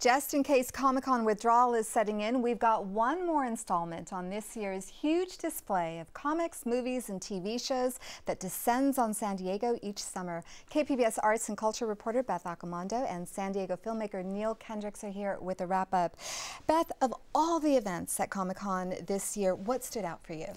Just in case Comic-Con withdrawal is setting in, we've got one more installment on this year's huge display of comics, movies, and TV shows that descends on San Diego each summer. KPBS arts and culture reporter Beth Accomando and San Diego filmmaker Neil Kendricks are here with a wrap-up. Beth, of all the events at Comic-Con this year, what stood out for you?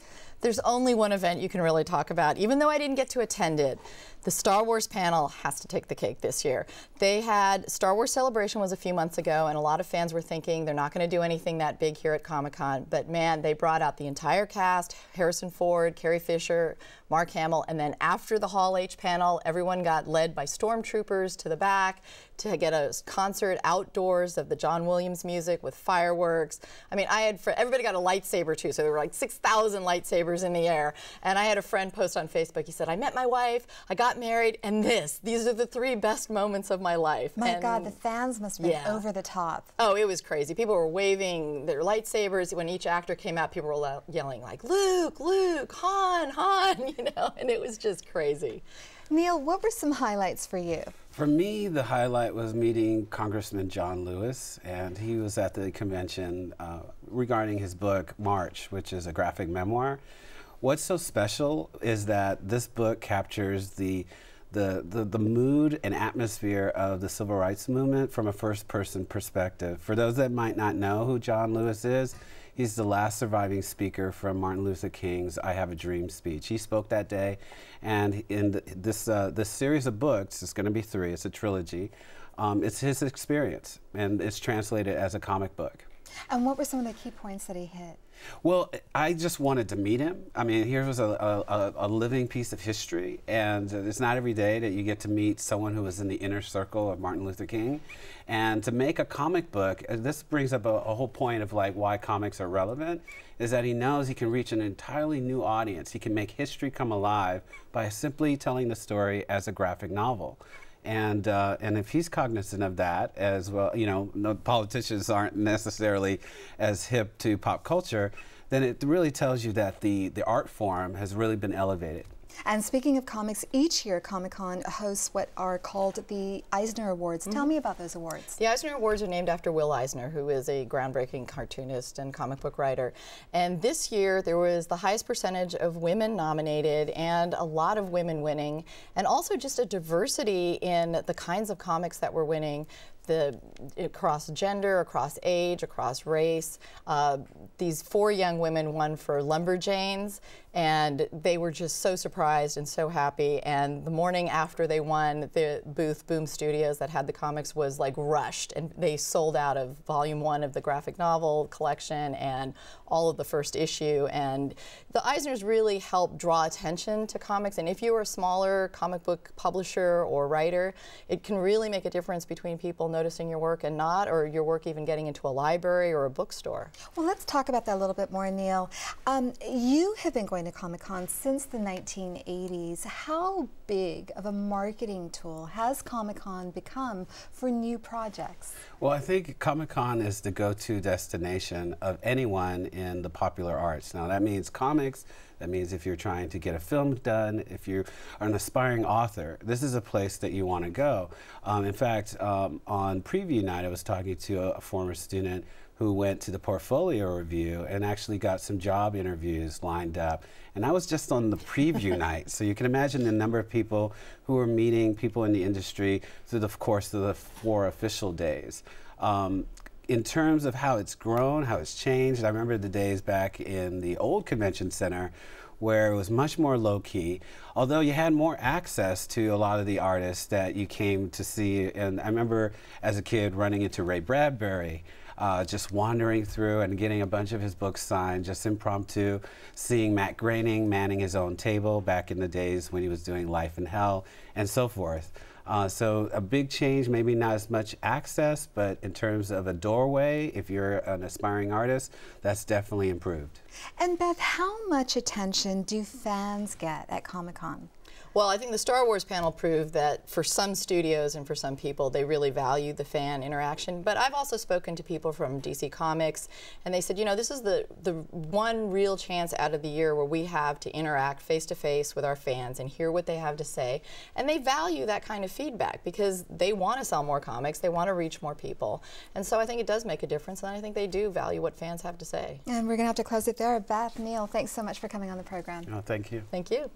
There's only one event you can really talk about, even though I didn't get to attend it. The Star Wars panel has to take the cake this year. They had, Star Wars Celebration was a few months ago, and a lot of fans were thinking they're not going to do anything that big here at Comic-Con, but man, they brought out the entire cast, Harrison Ford, Carrie Fisher, Mark Hamill, and then after the Hall H panel, everyone got led by stormtroopers to the back to get a concert outdoors of the John Williams music with fireworks. I mean, everybody got a lightsaber too, so there were like 6,000 lightsabers in the air. And I had a friend post on Facebook, he said, I met my wife, I got married, and these are the three best moments of my life. My God, the fans must have been over the top. Oh, it was crazy. People were waving their lightsabers. When each actor came out, people were yelling like, Luke, Luke, Han, Han, you know, and it was just crazy. Neil, what were some highlights for you? For me, the highlight was meeting Congressman John Lewis, and he was at the convention regarding his book, March, which is a graphic memoir. What's so special is that this book captures the mood and atmosphere of the civil rights movement from a first-person perspective. For those that might not know who John Lewis is, he's the last surviving speaker from Martin Luther King's I Have a Dream speech. He spoke that day, and in this series of books, it's going to be 3, it's a trilogy, it's his experience, and it's translated as a comic book. And what were some of the key points that he hit? Well, I just wanted to meet him. I mean, here was a living piece of history, and it's not every day that you get to meet someone who was in the inner circle of Martin Luther King. And to make a comic book, this brings up a whole point of like why comics are relevant, is that he knows he can reach an entirely new audience. He can make history come alive by simply telling the story as a graphic novel. And if he's cognizant of that as well, you know, no, politicians aren't necessarily as hip to pop culture, then it really tells you that the art form has really been elevated. And speaking of comics, each year Comic-Con hosts what are called the Eisner Awards. Tell me about those awards. The Eisner Awards are named after Will Eisner, who is a groundbreaking cartoonist and comic book writer. And this year there was the highest percentage of women nominated and a lot of women winning, and also just a diversity in the kinds of comics that were winning. Across gender, across age, across race. These 4 young women won for Lumberjanes, and they were just so surprised and so happy. And the morning after they won, the booth, Boom Studios, that had the comics was like rushed, and they sold out of volume 1 of the graphic novel collection and all of the first issue. And the Eisners really helped draw attention to comics. And if you're a smaller comic book publisher or writer, it can really make a difference between people noticing your work and not, or your work even getting into a library or a bookstore. Well, let's talk about that a little bit more, Neil. You have been going to Comic-Con since the 1980s. How big of a marketing tool has Comic-Con become for new projects? Well, I think Comic-Con is the go-to destination of anyone in the popular arts. Now, that means comics. That means if you're trying to get a film done, if you are an aspiring author, this is a place that you want to go. In fact, on preview night, I was talking to a former student who went to the portfolio review and actually got some job interviews lined up. And I was just on the preview night. So you can imagine the number of people who were meeting people in the industry through the course of the 4 official days. In terms of how it's grown, how it's changed, I remember the days back in the old convention center where it was much more low-key, although you had more access to a lot of the artists that you came to see. And I remember as a kid running into Ray Bradbury, just wandering through and getting a bunch of his books signed, just impromptu, seeing Matt Groening manning his own table back in the days when he was doing Life and Hell, and so forth. So a big change, maybe not as much access, but in terms of a doorway, if you're an aspiring artist, that's definitely improved. And Beth, how much attention do fans get at Comic-Con? Well, I think the Star Wars panel proved that for some studios and for some people, they really value the fan interaction. But I've also spoken to people from DC Comics, and they said, you know, this is the one real chance out of the year where we have to interact face-to-face with our fans and hear what they have to say. And they value that kind of feedback because they want to sell more comics, they want to reach more people. And so I think it does make a difference, and I think they do value what fans have to say. And we're going to have to close it there. Beth, Neil, thanks so much for coming on the program. Oh, thank you. Thank you.